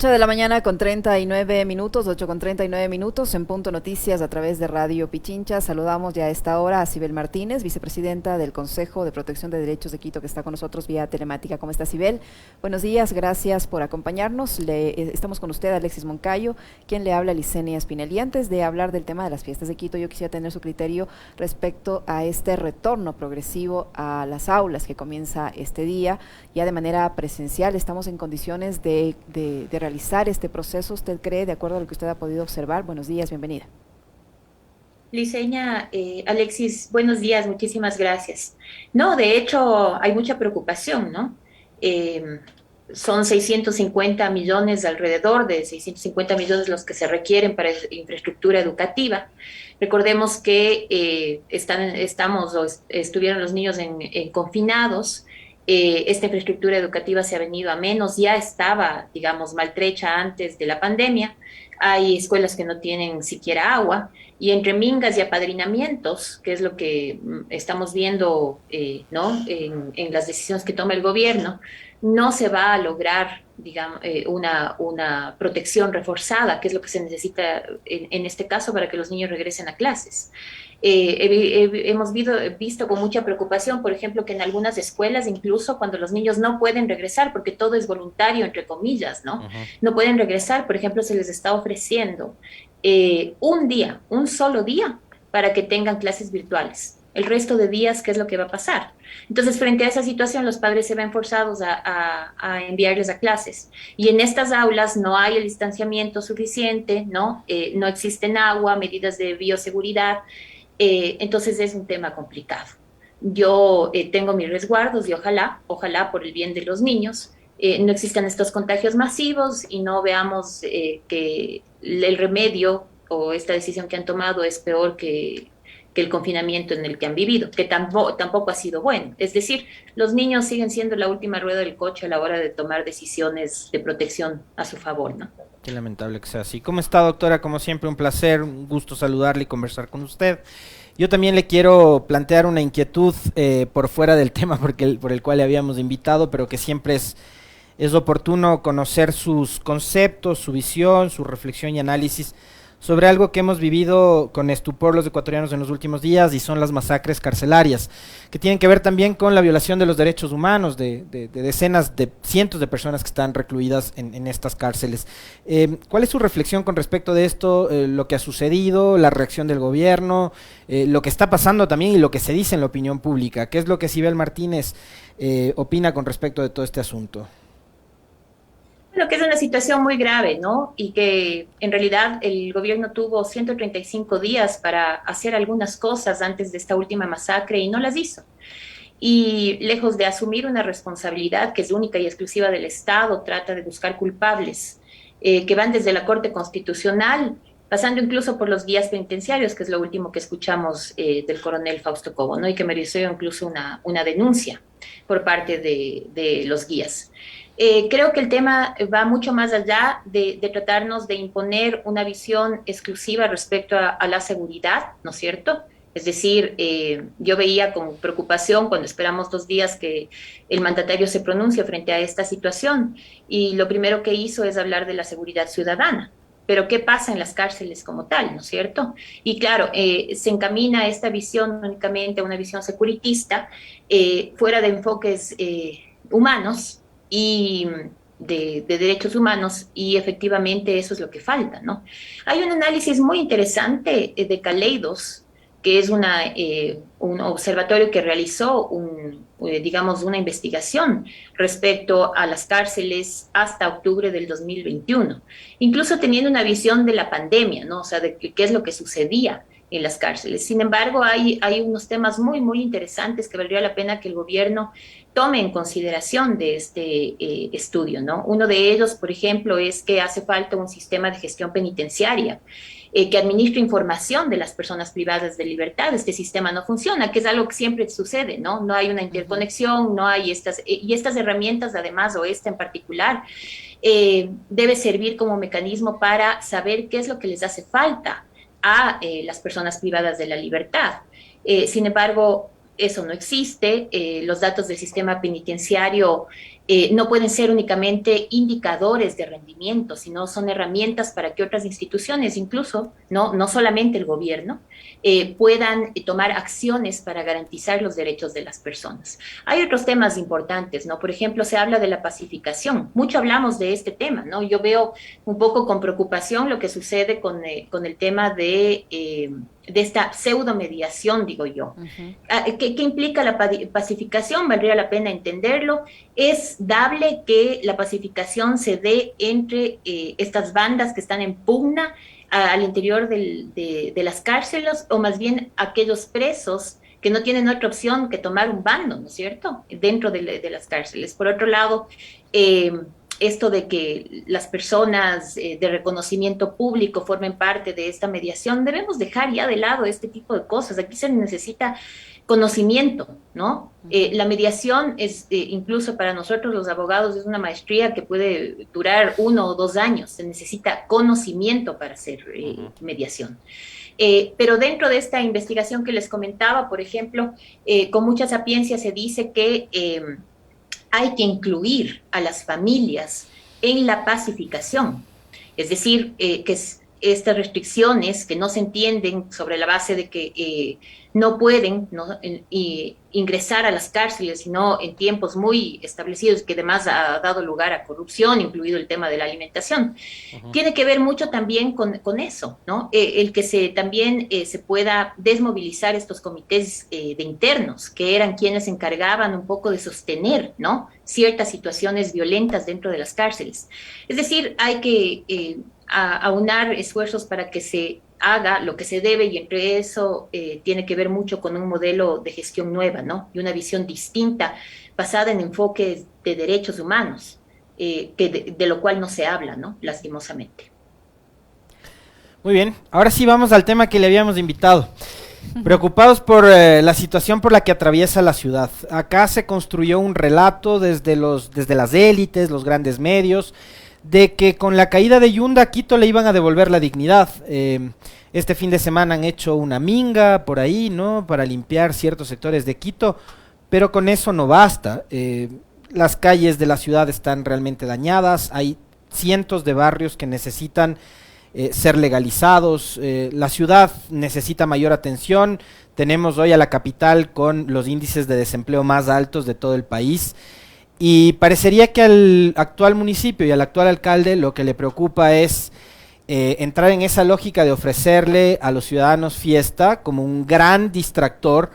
8 de la mañana con 39 minutos, 8 con 39 minutos, en Punto Noticias a través de Radio Pichincha. Saludamos ya a esta hora a Sibel Martínez, vicepresidenta del Consejo de Protección de Derechos de Quito, que está con nosotros vía telemática. ¿Cómo está, Sibel? Buenos días, gracias por acompañarnos. Estamos con usted, Alexis Moncayo, quien le habla, Licenia Spinelli. Antes de hablar del tema de las fiestas de Quito, yo quisiera tener su criterio respecto a este retorno progresivo a las aulas que comienza este día, ya de manera presencial. Estamos en condiciones de realizar este proceso, ¿usted cree, de acuerdo a lo que usted ha podido observar? Buenos días, bienvenida. Liceña, Alexis, buenos días, muchísimas gracias. No, de hecho, hay mucha preocupación, ¿no? Eh, Son 650 millones, alrededor de 650 millones los que se requieren para infraestructura educativa. Recordemos que estuvieron los niños en confinados. Esta infraestructura educativa se ha venido a menos, ya estaba, digamos, maltrecha antes de la pandemia. Hay escuelas que no tienen siquiera agua y entre mingas y apadrinamientos, que es lo que estamos viendo, ¿no? En las decisiones que toma el gobierno, no se va a lograr, digamos, una protección reforzada, que es lo que se necesita en este caso para que los niños regresen a clases. Hemos visto con mucha preocupación, por ejemplo, que en algunas escuelas, incluso cuando los niños no pueden regresar, porque todo es voluntario, entre comillas, ¿no? Ujú. No pueden regresar, por ejemplo, se les está ofreciendo un día, un solo día, para que tengan clases virtuales. El resto de días, ¿qué es lo que va a pasar? Entonces, frente a esa situación, los padres se ven forzados a enviarles a clases. Y en estas aulas no hay el distanciamiento suficiente, ¿no? No existen agua, medidas de bioseguridad. Entonces es un tema complicado. Yo tengo mis resguardos y ojalá por el bien de los niños, no existan estos contagios masivos y no veamos que el remedio o esta decisión que han tomado es peor que el confinamiento en el que han vivido, que tampoco ha sido bueno. Es decir, los niños siguen siendo la última rueda del coche a la hora de tomar decisiones de protección a su favor, ¿no? Qué lamentable que sea así. ¿Cómo está, doctora? Como siempre, un placer, un gusto saludarle y conversar con usted. Yo también le quiero plantear una inquietud por fuera del tema por el cual le habíamos invitado, pero que siempre es oportuno conocer sus conceptos, su visión, su reflexión y análisis sobre algo que hemos vivido con estupor los ecuatorianos en los últimos días, y son las masacres carcelarias, que tienen que ver también con la violación de los derechos humanos de decenas, de cientos de personas que están recluidas en estas cárceles. ¿Cuál es su reflexión con respecto de esto, lo que ha sucedido, la reacción del gobierno, lo que está pasando también y lo que se dice en la opinión pública? ¿Qué es lo que Sibel Martínez opina con respecto de todo este asunto? Bueno, que es una situación muy grave, ¿no? Y que en realidad el gobierno tuvo 135 días para hacer algunas cosas antes de esta última masacre y no las hizo. Y lejos de asumir una responsabilidad que es única y exclusiva del Estado, trata de buscar culpables que van desde la Corte Constitucional, pasando incluso por los guías penitenciarios, que es lo último que escuchamos del coronel Fausto Cobo, ¿no? Y que mereció incluso una denuncia por parte de los guías. Creo que el tema va mucho más allá de tratarnos de imponer una visión exclusiva respecto a la seguridad, ¿no es cierto? Es decir, yo veía con preocupación cuando esperamos 2 días que el mandatario se pronuncie frente a esta situación, y lo primero que hizo es hablar de la seguridad ciudadana. Pero ¿qué pasa en las cárceles como tal, no es cierto? Y claro, se encamina esta visión únicamente a una visión securitista, fuera de enfoques humanos y de derechos humanos, y efectivamente eso es lo que falta, ¿no? Hay un análisis muy interesante de Caleidos, que es un observatorio que realizó digamos, una investigación respecto a las cárceles hasta octubre del 2021, incluso teniendo una visión de la pandemia, ¿no? O sea, de qué es lo que sucedía en las cárceles. Sin embargo, hay unos temas muy interesantes que valdría la pena que el gobierno tome en consideración de este estudio, ¿no? Uno de ellos, por ejemplo, es que hace falta un sistema de gestión penitenciaria que administre información de las personas privadas de libertad. Este sistema no funciona, que es algo que siempre sucede, ¿no? No hay una interconexión, no hay y estas herramientas, además, o esta en particular, debe servir como mecanismo para saber qué es lo que les hace falta a las personas privadas de la libertad. Sin embargo, eso no existe. Los datos del sistema penitenciario No pueden ser únicamente indicadores de rendimiento, sino son herramientas para que otras instituciones, incluso, no solamente el gobierno, puedan tomar acciones para garantizar los derechos de las personas. Hay otros temas importantes, ¿no? Por ejemplo, se habla de la pacificación. Mucho hablamos de este tema, ¿no? Yo veo un poco con preocupación lo que sucede con el tema de esta pseudomediación, digo yo. ¿Qué implica la pacificación? Valdría la pena entenderlo. Es dable que la pacificación se dé entre estas bandas que están en pugna al interior de las cárceles, o más bien aquellos presos que no tienen otra opción que tomar un bando, ¿no es cierto?, dentro de las cárceles. Por otro lado, esto de que las personas de reconocimiento público formen parte de esta mediación, debemos dejar ya de lado este tipo de cosas. Aquí se necesita conocimiento, ¿no? La mediación es, incluso para nosotros los abogados, es una maestría que puede durar 1 o 2 años. Se necesita conocimiento para hacer mediación. Pero dentro de esta investigación que les comentaba, por ejemplo, con mucha sapiencia se dice que hay que incluir a las familias en la pacificación. Es decir, que estas restricciones que no se entienden sobre la base de que no pueden ingresar a las cárceles, sino en tiempos muy establecidos, que además ha dado lugar a corrupción, incluido el tema de la alimentación. Tiene que ver mucho también con eso, ¿no? El que también se pueda desmovilizar estos comités de internos, que eran quienes se encargaban un poco de sostener, ¿no?, ciertas situaciones violentas dentro de las cárceles. Es decir, hay que aunar esfuerzos para que se haga lo que se debe, y entre eso tiene que ver mucho con un modelo de gestión nueva, ¿no?, y una visión distinta basada en enfoques de derechos humanos, de lo cual no se habla, ¿no?, lastimosamente. Muy bien, ahora sí vamos al tema que le habíamos invitado. Preocupados por la situación por la que atraviesa la ciudad. Acá se construyó un relato desde las élites, los grandes medios, de que con la caída de Yunda a Quito le iban a devolver la dignidad. Este fin de semana han hecho una minga por ahí, ¿no?, para limpiar ciertos sectores de Quito, pero con eso no basta. Las calles de la ciudad están realmente dañadas, hay cientos de barrios que necesitan ser legalizados, la ciudad necesita mayor atención. Tenemos hoy a la capital con los índices de desempleo más altos de todo el país, y parecería que al actual municipio y al actual alcalde lo que le preocupa es entrar en esa lógica de ofrecerle a los ciudadanos fiesta como un gran distractor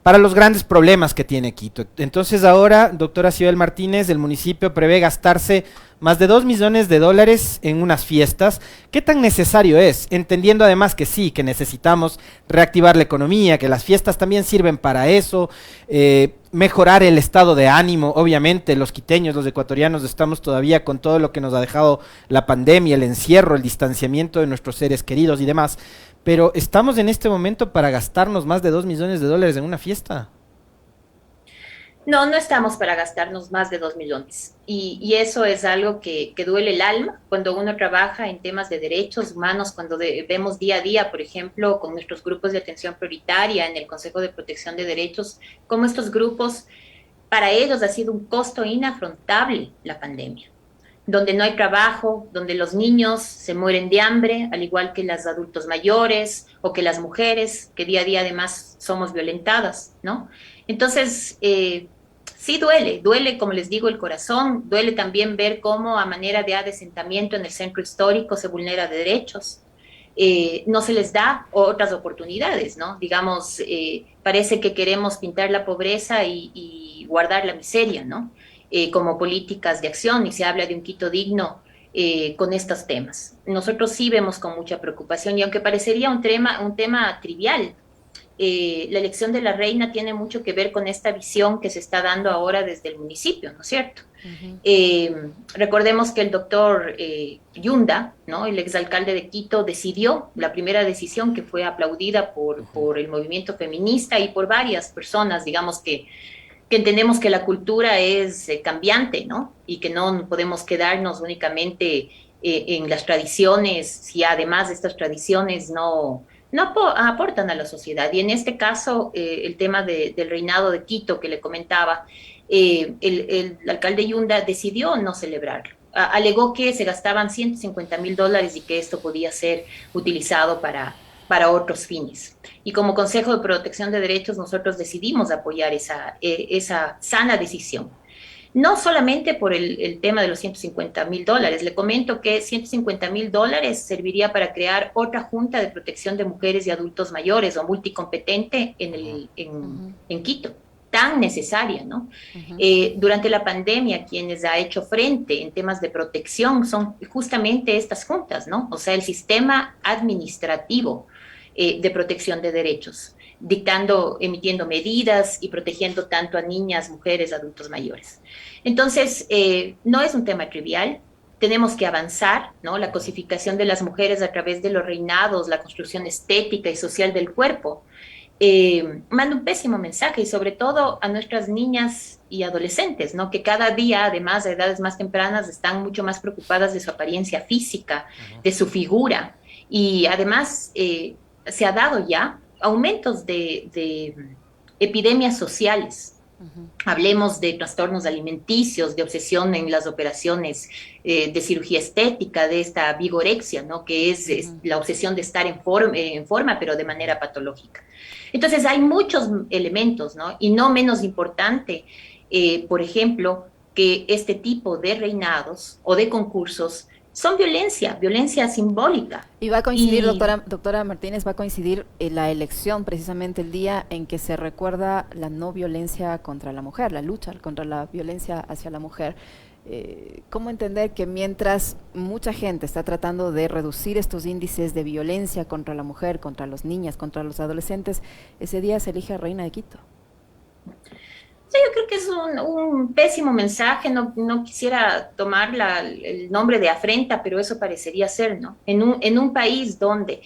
para los grandes problemas que tiene Quito. Entonces ahora, doctora Sibel Martínez, el municipio prevé gastarse más de $2 millones en unas fiestas. ¿Qué tan necesario es? Entendiendo además que sí, que necesitamos reactivar la economía, que las fiestas también sirven para eso, mejorar el estado de ánimo. Obviamente los quiteños, los ecuatorianos, estamos todavía con todo lo que nos ha dejado la pandemia, el encierro, el distanciamiento de nuestros seres queridos y demás, pero ¿estamos en este momento para gastarnos más de $2 millones en una fiesta? No, no estamos para gastarnos más de 2 millones. Y eso es algo que duele el alma cuando uno trabaja en temas de derechos humanos, cuando vemos día a día, por ejemplo, con nuestros grupos de atención prioritaria en el Consejo de Protección de Derechos, cómo estos grupos, para ellos ha sido un costo inafrontable la pandemia, donde no hay trabajo, donde los niños se mueren de hambre, al igual que los adultos mayores o que las mujeres, que día a día además somos violentadas, ¿no? Entonces, sí duele, como les digo, el corazón, duele también ver cómo a manera de adesentamiento en el centro histórico se vulnera derechos, no se les da otras oportunidades, ¿no? Digamos, parece que queremos pintar la pobreza y guardar la miseria, ¿no? Como políticas de acción, y se habla de un Quito digno con estos temas. Nosotros sí vemos con mucha preocupación, y aunque parecería un tema trivial, la elección de la reina tiene mucho que ver con esta visión que se está dando ahora desde el municipio, ¿no es cierto? Recordemos que el doctor Yunda, ¿no?, el exalcalde de Quito, decidió la primera decisión que fue aplaudida por el movimiento feminista y por varias personas, digamos, que entendemos que la cultura es cambiante, ¿no? Y que no podemos quedarnos únicamente en las tradiciones, si además estas tradiciones no aportan a la sociedad. Y en este caso, el tema del reinado de Quito que le comentaba, el alcalde Yunda decidió no celebrarlo. Alegó que se gastaban $150,000 y que esto podía ser utilizado para otros fines. Y como Consejo de Protección de Derechos nosotros decidimos apoyar esa sana decisión. No solamente por el tema de los $150,000. Le comento que $150,000 serviría para crear otra Junta de Protección de Mujeres y Adultos Mayores o multicompetente en Quito, tan necesaria, ¿no? Durante la pandemia, quienes ha hecho frente en temas de protección son justamente estas juntas, ¿no? O sea, el sistema administrativo de protección de derechos, emitiendo medidas y protegiendo tanto a niñas, mujeres, adultos mayores. Entonces, no es un tema trivial, tenemos que avanzar, ¿no? La cosificación de las mujeres a través de los reinados, la construcción estética y social del cuerpo, manda un pésimo mensaje y sobre todo a nuestras niñas y adolescentes, ¿no? Que cada día, además a edades más tempranas, están mucho más preocupadas de su apariencia física, de su figura y además se ha dado ya aumentos de epidemias sociales. Hablemos de trastornos alimenticios, de obsesión en las operaciones de cirugía estética, de esta vigorexia, ¿no? Que es la obsesión de estar en forma, pero de manera patológica. Entonces hay muchos elementos, ¿no? Y no menos importante, por ejemplo, que este tipo de reinados o de concursos son violencia simbólica. Y va a coincidir, doctora Martínez, va a coincidir la elección precisamente el día en que se recuerda la no violencia contra la mujer, la lucha contra la violencia hacia la mujer. ¿Cómo entender que mientras mucha gente está tratando de reducir estos índices de violencia contra la mujer, contra las niñas, contra los adolescentes, ese día se elige a Reina de Quito? Sí, yo creo que es un pésimo mensaje, no quisiera tomar el nombre de afrenta, pero eso parecería ser, ¿no? En un país donde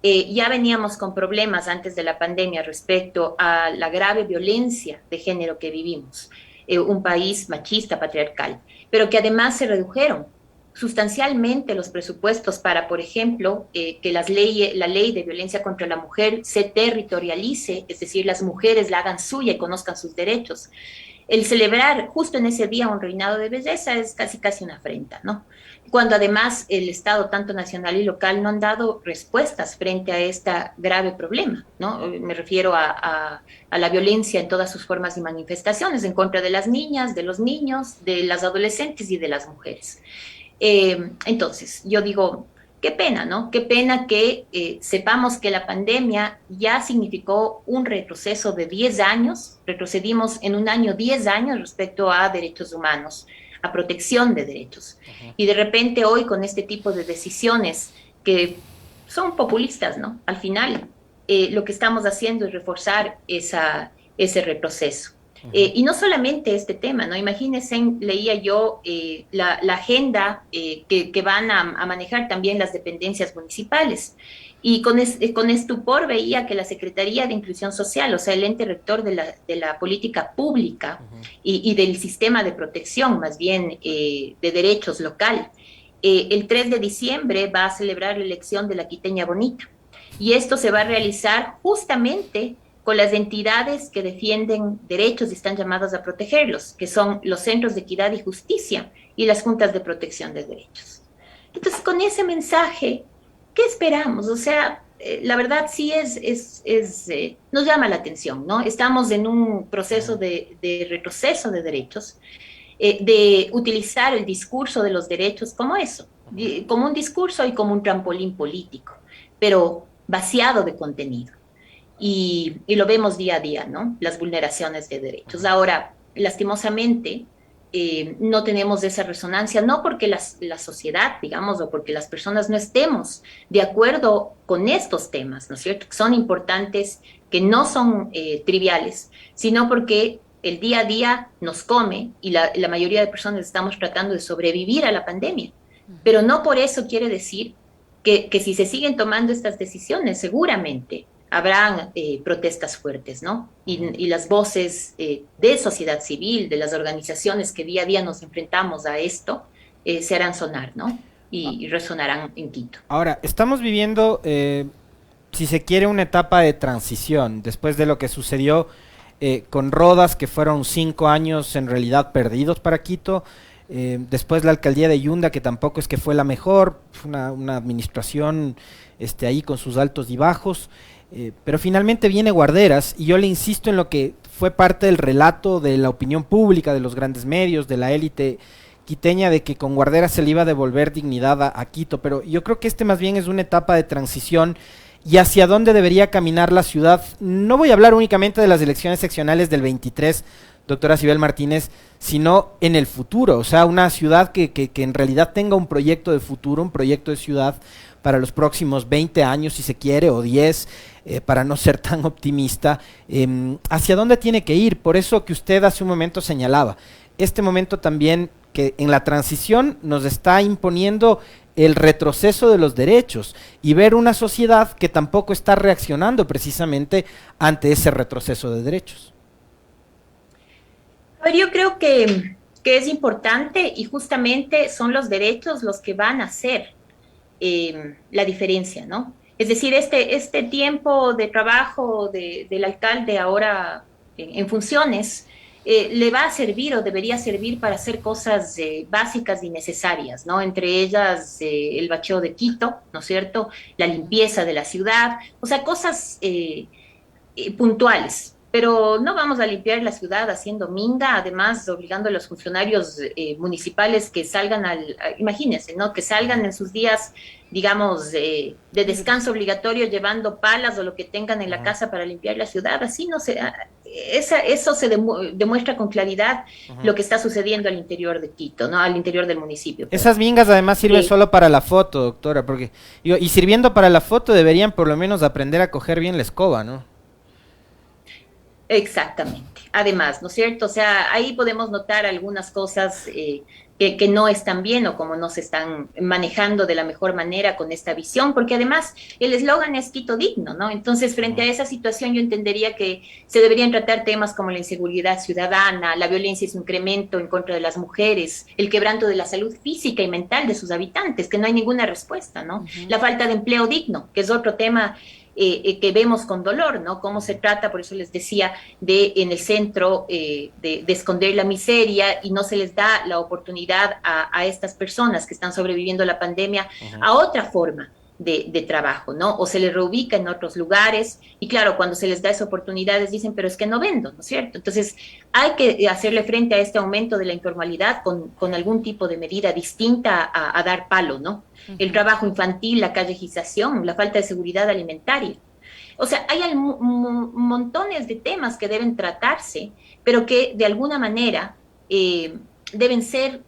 ya veníamos con problemas antes de la pandemia respecto a la grave violencia de género que vivimos, un país machista, patriarcal, pero que además se redujeron sustancialmente los presupuestos para, por ejemplo, que la ley de violencia contra la mujer se territorialice, es decir, las mujeres la hagan suya y conozcan sus derechos. El celebrar justo en ese día un reinado de belleza es casi una afrenta, ¿no? Cuando además el Estado, tanto nacional y local, no han dado respuestas frente a este grave problema, ¿no? Me refiero a la violencia en todas sus formas y manifestaciones en contra de las niñas, de los niños, de las adolescentes y de las mujeres. Entonces, yo digo, qué pena, ¿no? Qué pena que sepamos que la pandemia ya significó un retroceso de 10 años, retrocedimos en un año 10 años respecto a derechos humanos, a protección de derechos. Y de repente hoy con este tipo de decisiones que son populistas, ¿no? Al final, lo que estamos haciendo es reforzar ese retroceso. Y no solamente este tema, ¿no? Imagínense, leía yo la agenda que van a manejar también las dependencias municipales. Y con estupor veía que la Secretaría de Inclusión Social, o sea, el ente rector de la política pública y del sistema de protección, más bien, de derechos local, el 3 de diciembre va a celebrar la elección de la Quiteña Bonita. Y esto se va a realizar justamente con las entidades que defienden derechos y están llamadas a protegerlos, que son los Centros de Equidad y Justicia y las Juntas de Protección de Derechos. Entonces, con ese mensaje, ¿qué esperamos? O sea, la verdad sí nos llama la atención, ¿no? Estamos en un proceso de retroceso de derechos, de utilizar el discurso de los derechos como eso, como un discurso y como un trampolín político, pero vaciado de contenido. Y lo vemos día a día, ¿no? Las vulneraciones de derechos. Ahora, lastimosamente, no tenemos esa resonancia, no porque la sociedad, digamos, o porque las personas no estemos de acuerdo con estos temas, ¿no es cierto? Que son importantes, que no son triviales, sino porque el día a día nos come y la mayoría de personas estamos tratando de sobrevivir a la pandemia. Pero no por eso quiere decir que si se siguen tomando estas decisiones, seguramente habrán protestas fuertes, ¿no? Y las voces de sociedad civil, de las organizaciones que día a día nos enfrentamos a esto, se harán sonar, ¿no? Y resonarán en Quito. Ahora, estamos viviendo, si se quiere, una etapa de transición después de lo que sucedió con Rodas, que fueron 5 años en realidad perdidos para Quito. Después la alcaldía de Yunda, que tampoco es que fue la mejor, fue una administración ahí con sus altos y bajos, pero finalmente viene Guarderas, y yo le insisto en lo que fue parte del relato de la opinión pública, de los grandes medios, de la élite quiteña, de que con Guarderas se le iba a devolver dignidad a Quito, pero yo creo que más bien es una etapa de transición y hacia dónde debería caminar la ciudad. No voy a hablar únicamente de las elecciones seccionales del 23, doctora Sibel Martínez, sino en el futuro, o sea, una ciudad que en realidad tenga un proyecto de futuro, un proyecto de ciudad para los próximos 20 años, si se quiere, o 10, para no ser tan optimista. ¿Hacia dónde tiene que ir? Por eso que usted hace un momento señalaba, este momento también que en la transición nos está imponiendo el retroceso de los derechos y ver una sociedad que tampoco está reaccionando precisamente ante ese retroceso de derechos. A ver, yo creo que es importante y justamente son los derechos los que van a hacer la diferencia, ¿no? Es decir, este tiempo de trabajo del alcalde ahora en funciones le va a servir o debería servir para hacer cosas básicas y necesarias, ¿no? Entre ellas el bacheo de Quito, ¿no es cierto? La limpieza de la ciudad, o sea, cosas puntuales. Pero no vamos a limpiar la ciudad haciendo minga, además obligando a los funcionarios municipales que salgan imagínense, ¿no? Que salgan en sus días, digamos, de descanso obligatorio llevando palas o lo que tengan en la casa para limpiar la ciudad. Así no se, eso se demuestra con claridad lo que está sucediendo al interior de Quito, ¿no? Al interior del municipio. Esas mingas además sirven solo para la foto, doctora, porque y sirviendo para la foto deberían por lo menos aprender a coger bien la escoba, ¿no? Exactamente. Además, ¿no es cierto? O sea, ahí podemos notar algunas cosas que no están bien o como no se están manejando de la mejor manera con esta visión, porque además el eslogan es Quito digno, ¿no? Entonces, frente a esa situación, yo entendería que se deberían tratar temas como la inseguridad ciudadana, la violencia y su incremento en contra de las mujeres, el quebranto de la salud física y mental de sus habitantes, que no hay ninguna respuesta, ¿no? La falta de empleo digno, que es otro tema que vemos con dolor, ¿no? Cómo se trata, por eso les decía, en el centro de esconder la miseria y no se les da la oportunidad a estas personas que están sobreviviendo la pandemia a otra forma de trabajo, ¿no? O se les reubica en otros lugares y claro, cuando se les da esa oportunidad les dicen, pero es que no vendo, ¿no es cierto? Entonces hay que hacerle frente a este aumento de la informalidad con algún tipo de medida distinta a dar palo, ¿no? El trabajo infantil, la callejización, la falta de seguridad alimentaria. O sea, hay montones de temas que deben tratarse, pero que de alguna manera deben ser,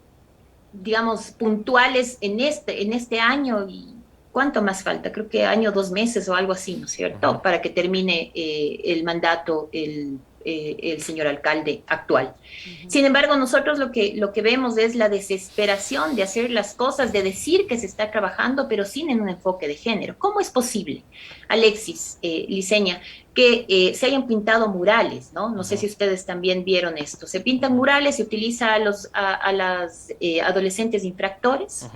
digamos, puntuales en este año. Y ¿cuánto más falta? Creo que año, 2 meses o algo así, ¿no es cierto? Para que termine el mandato el señor alcalde actual. Sin embargo, nosotros lo que vemos es la desesperación de hacer las cosas, de decir que se está trabajando, pero sin en un enfoque de género. ¿Cómo es posible, Alexis, Liceña, que se hayan pintado murales, ¿no? No sé si ustedes también vieron esto. Se pintan murales, se utiliza a las adolescentes infractores,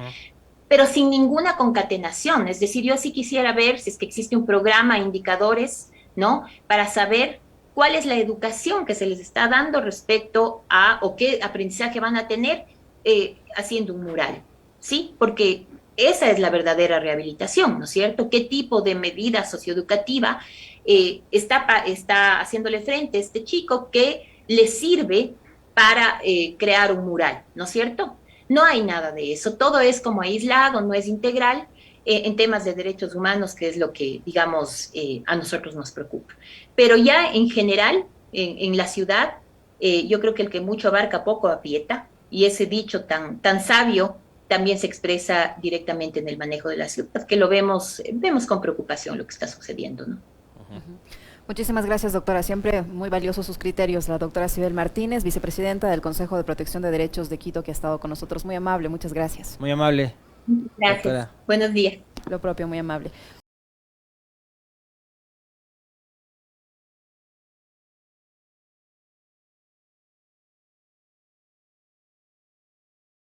pero sin ninguna concatenación. Es decir, yo sí quisiera ver si es que existe un programa, indicadores, ¿no? Para saber cuál es la educación que se les está dando respecto a, o qué aprendizaje van a tener haciendo un mural, ¿sí? Porque esa es la verdadera rehabilitación, ¿no es cierto? ¿Qué tipo de medida socioeducativa está haciéndole frente a este chico que le sirve para crear un mural, ¿no es cierto? No hay nada de eso, todo es como aislado, no es integral en temas de derechos humanos, que es lo que, digamos, a nosotros nos preocupa. Pero ya en general, en la ciudad, yo creo que el que mucho abarca poco aprieta, y ese dicho tan sabio también se expresa directamente en el manejo de la ciudad, que lo vemos con preocupación lo que está sucediendo, ¿no? Muchísimas gracias, doctora. Siempre muy valiosos sus criterios. La doctora Sibel Martínez, vicepresidenta del Consejo de Protección de Derechos de Quito, que ha estado con nosotros. Muy amable, muchas gracias. Muy amable. Gracias. Doctora. Buenos días. Lo propio, muy amable.